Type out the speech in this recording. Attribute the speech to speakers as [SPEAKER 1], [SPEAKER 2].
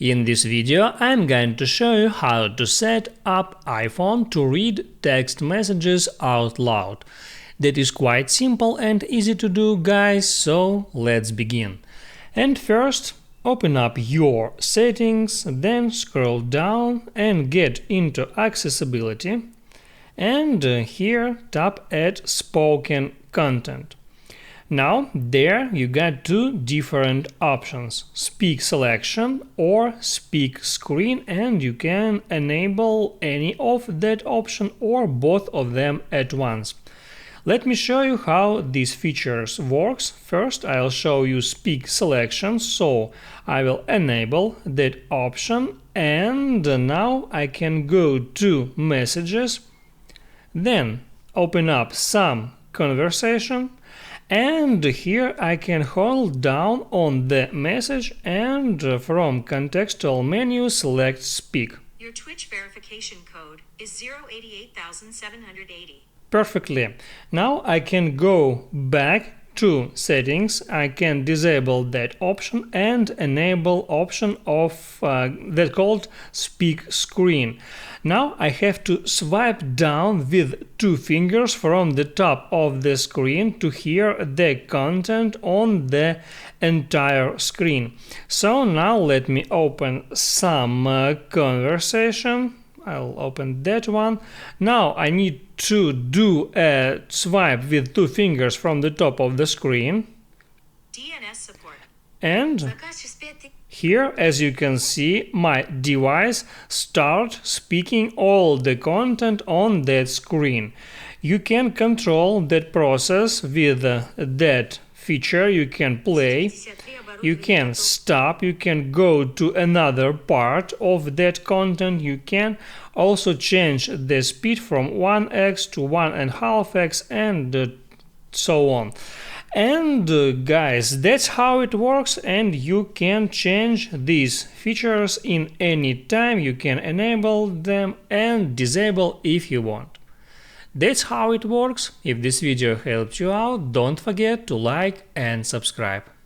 [SPEAKER 1] In this video, I'm going to show you how to set up iPhone to read text messages out loud. That is quite simple and easy to do, guys, so let's begin. And first, open up your settings, then scroll down and get into accessibility. And here tap Add Spoken Content. Now, there you got two different options, Speak Selection or Speak Screen, and you can enable any of that option or both of them at once. Let me show you how these features works. First, I'll show you Speak Selection, so I will enable that option, and now I can go to Messages, then open up some conversation, and here I can hold down on the message and from contextual menu select Speak.
[SPEAKER 2] Your Twitch verification code is 088780.
[SPEAKER 1] Perfectly. Now I can go back to settings, I can disable that option and enable option of that called Speak Screen. Now I have to swipe down with two fingers from the top of the screen to hear the content on the entire screen. So now let me open some conversation. I'll open that one. Now I need to do a swipe with two fingers from the top of the screen.
[SPEAKER 2] DNS support.
[SPEAKER 1] And here, as you can see, my device starts speaking all the content on that screen. You can control that process with that feature. You can play, you can stop, you can go to another part of that content. You can also change the speed from 1x to 1.5x and so on. And guys, that's how it works, and you can change these features in any time. You can enable them and disable if you want. That's how it works. If this video helped you out, don't forget to like and subscribe.